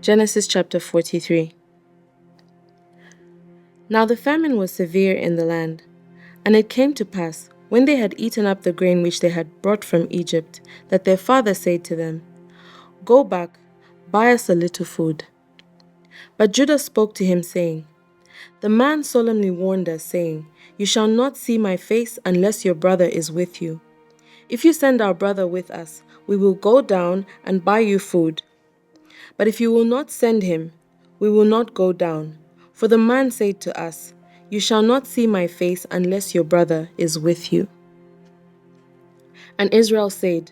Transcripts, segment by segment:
Genesis chapter 43. Now the famine was severe in the land, and it came to pass, when they had eaten up the grain which they had brought from Egypt, that their father said to them, Go back, buy us a little food. But Judah spoke to him, saying, The man solemnly warned us, saying, You shall not see my face unless your brother is with you. If you send our brother with us, we will go down and buy you food. But if you will not send him, we will not go down. For the man said to us, You shall not see my face unless your brother is with you. And Israel said,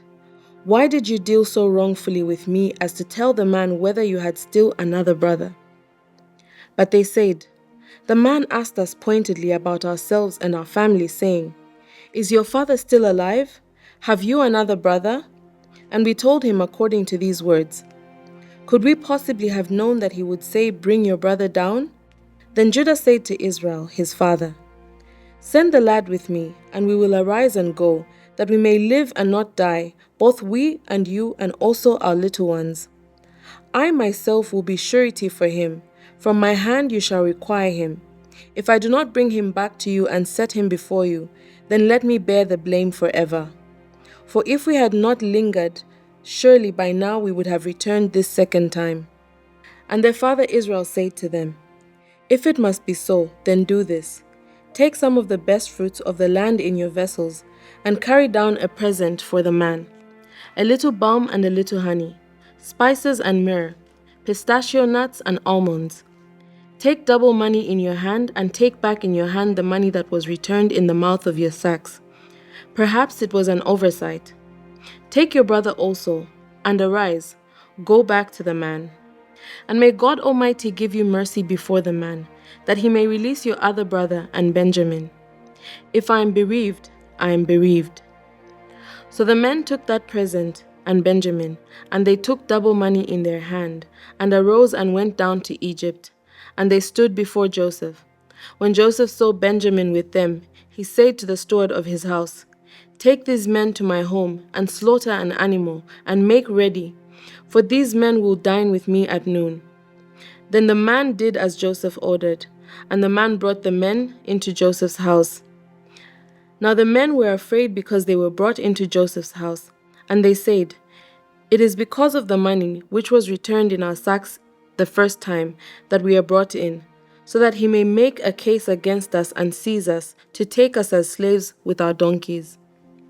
Why did you deal so wrongfully with me as to tell the man whether you had still another brother? But they said, The man asked us pointedly about ourselves and our family, saying, Is your father still alive? Have you another brother? And we told him according to these words. Could we possibly have known that he would say, Bring your brother down? Then Judah said to Israel, his father, Send the lad with me, and we will arise and go, that we may live and not die, both we and you, and also our little ones. I myself will be surety for him. From my hand you shall require him. If I do not bring him back to you and set him before you, then let me bear the blame forever. For if we had not lingered, surely by now we would have returned this second time. And their father Israel said to them, If it must be so, then do this. Take some of the best fruits of the land in your vessels, and carry down a present for the man, a little balm and a little honey, spices and myrrh, pistachio nuts and almonds. Take double money in your hand, and take back in your hand the money that was returned in the mouth of your sacks. Perhaps it was an oversight. Take your brother also, and arise, go back to the man. And may God Almighty give you mercy before the man, that he may release your other brother and Benjamin. If I am bereaved, I am bereaved. So the men took that present and Benjamin, and they took double money in their hand, and arose and went down to Egypt. And they stood before Joseph. When Joseph saw Benjamin with them, he said to the steward of his house, Take these men to my home, and slaughter an animal, and make ready, for these men will dine with me at noon. Then the man did as Joseph ordered, and the man brought the men into Joseph's house. Now the men were afraid because they were brought into Joseph's house, and they said, It is because of the money which was returned in our sacks the first time that we are brought in, so that he may make a case against us and seize us, to take us as slaves with our donkeys.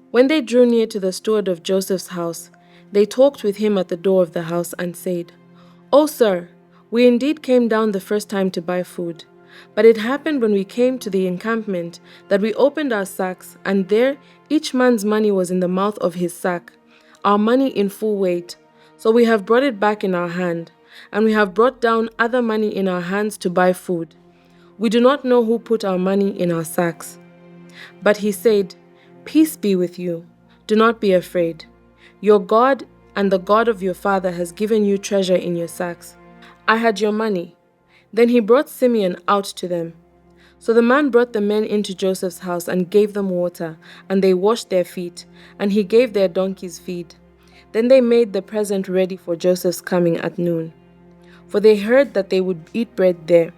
When they drew near to the steward of Joseph's house, they talked with him at the door of the house and said, O sir, we indeed came down the first time to buy food. But it happened when we came to the encampment that we opened our sacks, and there each man's money was in the mouth of his sack, our money in full weight. So we have brought it back in our hand, and we have brought down other money in our hands to buy food. We do not know who put our money in our sacks. But he said, Peace be with you. Do not be afraid. Your God and the God of your father has given you treasure in your sacks. I had your money. Then he brought Simeon out to them. So the man brought the men into Joseph's house and gave them water, and they washed their feet, and he gave their donkeys feed. Then they made the present ready for Joseph's coming at noon, for they heard that they would eat bread there.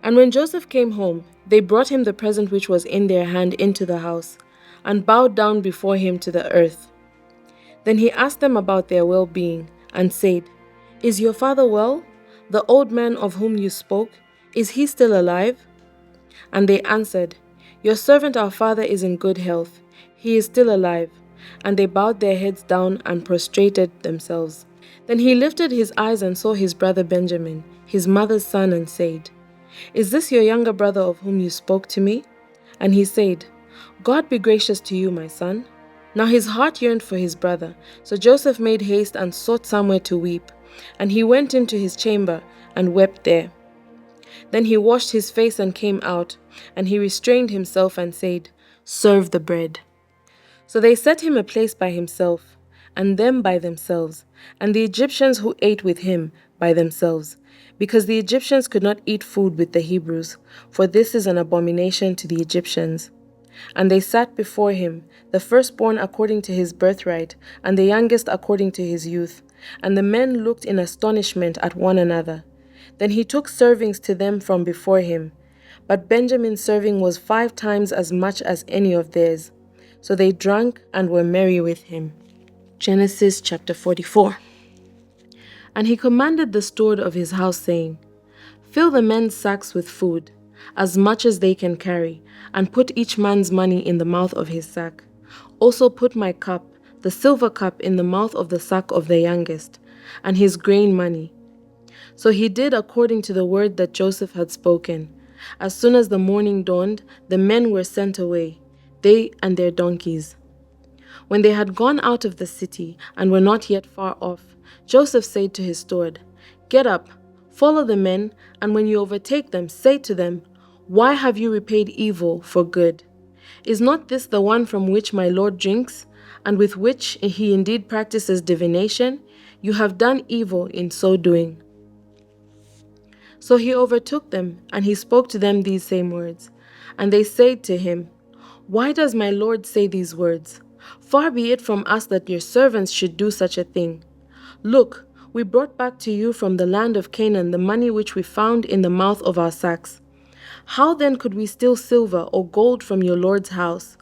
And when Joseph came home, they brought him the present which was in their hand into the house, and bowed down before him to the earth. Then he asked them about their well-being, and said, Is your father well? The old man of whom you spoke, is he still alive? And they answered, Your servant our father is in good health. He is still alive. And they bowed their heads down and prostrated themselves. Then he lifted his eyes and saw his brother Benjamin, his mother's son, and said, Is this your younger brother of whom you spoke to me? And he said, God be gracious to you, my son. Now his heart yearned for his brother, so Joseph made haste and sought somewhere to weep. And he went into his chamber and wept there. Then he washed his face and came out, and he restrained himself and said, Serve the bread. So they set him a place by himself, and them by themselves, and the Egyptians who ate with him by themselves, because the Egyptians could not eat food with the Hebrews, for this is an abomination to the Egyptians. And they sat before him, the firstborn according to his birthright, and the youngest according to his youth. And the men looked in astonishment at one another. Then he took servings to them from before him. But Benjamin's serving was 5 times as much as any of theirs. So they drank and were merry with him. Genesis chapter 44. And he commanded the steward of his house, saying, Fill the men's sacks with food, as much as they can carry, and put each man's money in the mouth of his sack. Also put my cup, the silver cup, in the mouth of the sack of the youngest, and his grain money. So he did according to the word that Joseph had spoken. As soon as the morning dawned, the men were sent away, they and their donkeys. When they had gone out of the city and were not yet far off, Joseph said to his steward, Get up, follow the men, and when you overtake them, say to them, Why have you repaid evil for good? Is not this the one from which my Lord drinks, and with which he indeed practices divination? You have done evil in so doing. So he overtook them, and he spoke to them these same words. And they said to him, Why does my Lord say these words? Far be it from us that your servants should do such a thing. Look, we brought back to you from the land of Canaan the money which we found in the mouth of our sacks. How then could we steal silver or gold from your Lord's house?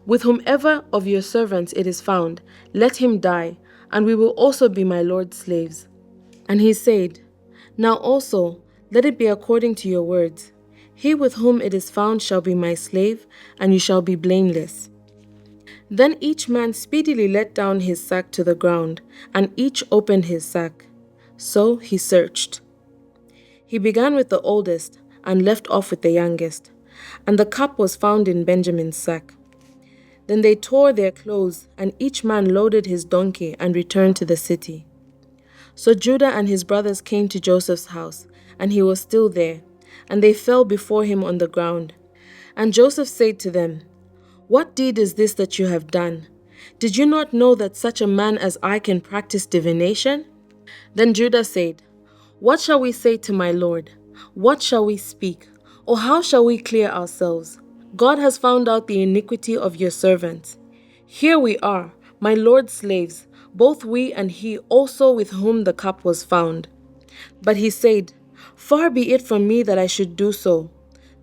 With whomever of your servants it is found, let him die, and we will also be my Lord's slaves. And he said, Now also, let it be according to your words. He with whom it is found shall be my slave, and you shall be blameless. Then each man speedily let down his sack to the ground, and each opened his sack. So he searched. He began with the oldest, and left off with the youngest. And the cup was found in Benjamin's sack. Then they tore their clothes, and each man loaded his donkey and returned to the city. So Judah and his brothers came to Joseph's house, and he was still there, and they fell before him on the ground. And Joseph said to them, What deed is this that you have done? Did you not know that such a man as I can practice divination? Then Judah said, What shall we say to my Lord? What shall we speak? Or how shall we clear ourselves? God has found out the iniquity of your servants. Here we are, my Lord's slaves, both we and he also with whom the cup was found. But he said, Far be it from me that I should do so.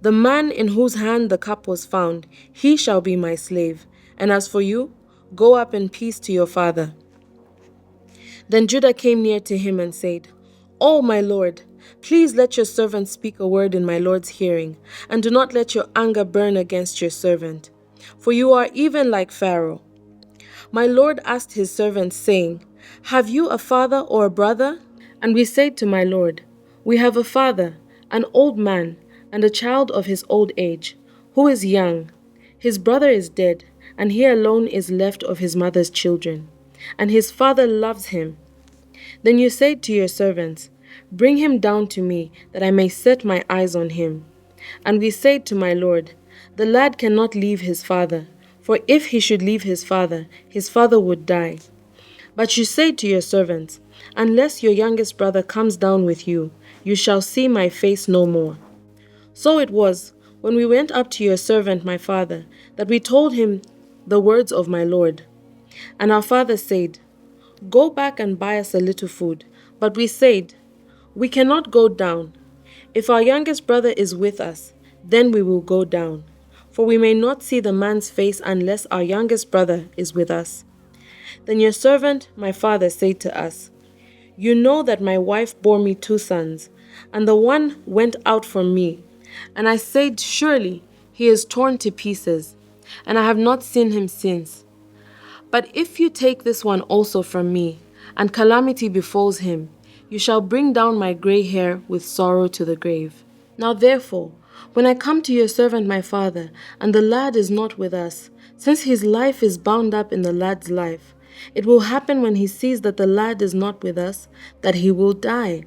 The man in whose hand the cup was found, he shall be my slave. And as for you, go up in peace to your father. Then Judah came near to him and said, Oh, my lord, please let your servant speak a word in my lord's hearing, and do not let your anger burn against your servant. For you are even like Pharaoh. My lord asked his servants, saying, Have you a father or a brother? And we said to my lord, We have a father, an old man, and a child of his old age, who is young. His brother is dead, and he alone is left of his mother's children, and his father loves him. Then you said to your servants, Bring him down to me, that I may set my eyes on him. And we said to my lord, The lad cannot leave his father, for if he should leave his father would die. But you said to your servants, Unless your youngest brother comes down with you, you shall see my face no more. So it was, when we went up to your servant my father, that we told him the words of my lord. And our father said, Go back and buy us a little food. But we said, We cannot go down. If our youngest brother is with us, then we will go down. For we may not see the man's face unless our youngest brother is with us. Then your servant, my father, said to us, You know that my wife bore me 2 sons, and the one went out from me. And I said, Surely he is torn to pieces, and I have not seen him since. But if you take this one also from me, and calamity befalls him, you shall bring down my gray hair with sorrow to the grave. Now therefore, when I come to your servant my father, and the lad is not with us, since his life is bound up in the lad's life, it will happen when he sees that the lad is not with us, that he will die.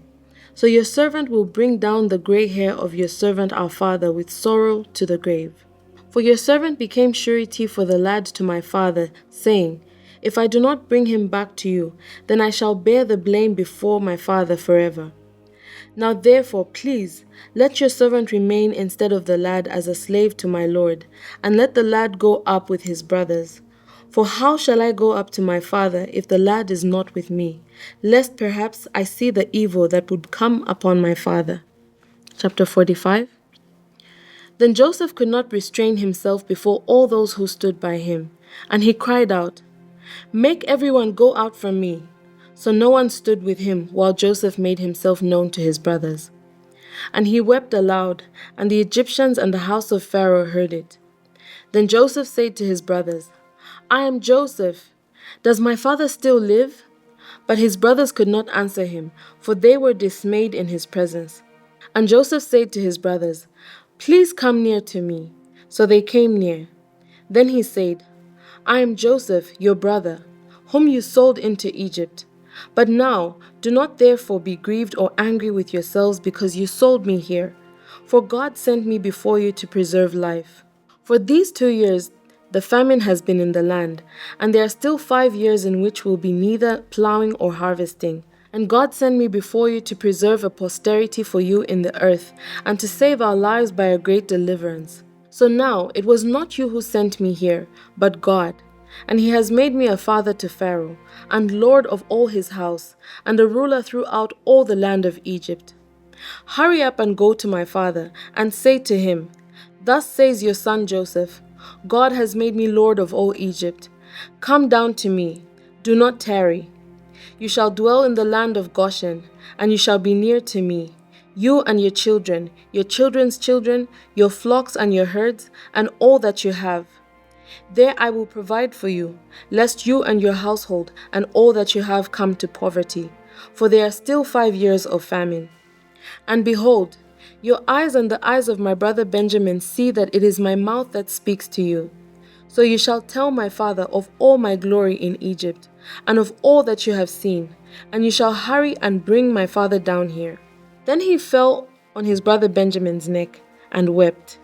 So your servant will bring down the gray hair of your servant our father with sorrow to the grave. For your servant became surety for the lad to my father, saying, If I do not bring him back to you, then I shall bear the blame before my father forever. Now therefore, please, let your servant remain instead of the lad as a slave to my lord, and let the lad go up with his brothers. For how shall I go up to my father if the lad is not with me, lest perhaps I see the evil that would come upon my father? Chapter 45. Then Joseph could not restrain himself before all those who stood by him, and he cried out, "Make everyone go out from me." So no one stood with him while Joseph made himself known to his brothers. And he wept aloud, and the Egyptians and the house of Pharaoh heard it. Then Joseph said to his brothers, "I am Joseph. Does my father still live?" But his brothers could not answer him, for they were dismayed in his presence. And Joseph said to his brothers, "Please come near to me." So they came near. Then he said, "I am Joseph, your brother, whom you sold into Egypt. But now do not therefore be grieved or angry with yourselves because you sold me here, for God sent me before you to preserve life. For these 2 years the famine has been in the land, and there are still 5 years in which will be neither plowing or harvesting. And God sent me before you to preserve a posterity for you in the earth, and to save our lives by a great deliverance. So now it was not you who sent me here, but God. And he has made me a father to Pharaoh, and lord of all his house, and a ruler throughout all the land of Egypt. Hurry up and go to my father, and say to him, 'Thus says your son Joseph, God has made me lord of all Egypt. Come down to me, do not tarry. You shall dwell in the land of Goshen, and you shall be near to me, you and your children's children, your flocks and your herds, and all that you have. There I will provide for you, lest you and your household and all that you have come to poverty, for there are still 5 years of famine. And behold, your eyes and the eyes of my brother Benjamin see that it is my mouth that speaks to you. So you shall tell my father of all my glory in Egypt, and of all that you have seen, and you shall hurry and bring my father down here." Then he fell on his brother Benjamin's neck and wept,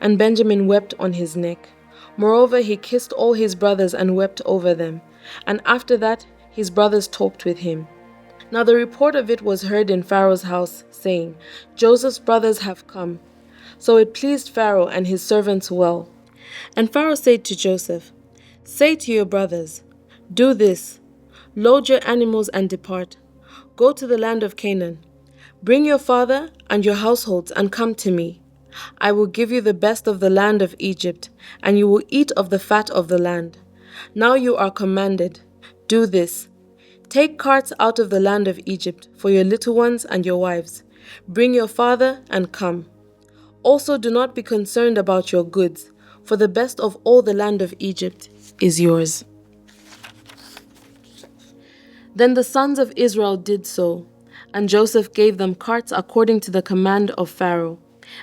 and Benjamin wept on his neck. Moreover, he kissed all his brothers and wept over them, and after that his brothers talked with him. Now the report of it was heard in Pharaoh's house, saying, "Joseph's brothers have come." So it pleased Pharaoh and his servants well. And Pharaoh said to Joseph, "Say to your brothers, 'Do this, load your animals and depart. Go to the land of Canaan. Bring your father and your households and come to me. I will give you the best of the land of Egypt, and you will eat of the fat of the land. Now you are commanded, do this. Take carts out of the land of Egypt for your little ones and your wives. Bring your father and come. Also do not be concerned about your goods, for the best of all the land of Egypt is yours." Then the sons of Israel did so, and Joseph gave them carts according to the command of Pharaoh,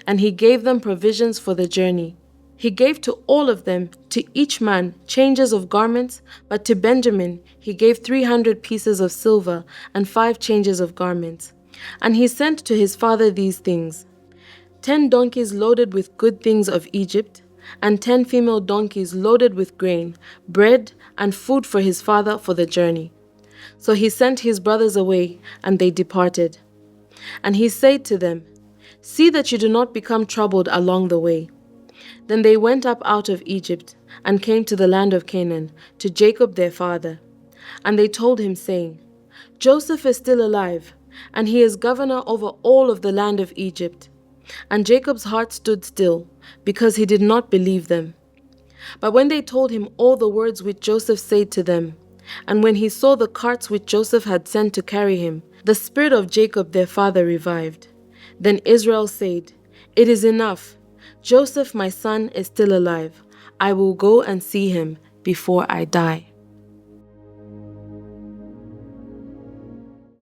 and he gave them provisions for the journey. He gave to all of them, to each man, changes of garments, but to Benjamin he gave 300 pieces of silver and 5 changes of garments. And he sent to his father these things: 10 donkeys loaded with good things of Egypt, and 10 female donkeys loaded with grain, bread, and food for his father for the journey. So he sent his brothers away, and they departed. And he said to them, "See that you do not become troubled along the way." Then they went up out of Egypt, and came to the land of Canaan, to Jacob their father. And they told him, saying, "Joseph is still alive, and he is governor over all of the land of Egypt." And Jacob's heart stood still, because he did not believe them. But when they told him all the words which Joseph said to them, and when he saw the carts which Joseph had sent to carry him, the spirit of Jacob their father revived. Then Israel said, "It is enough. Joseph my son is still alive. I will go and see him before I die."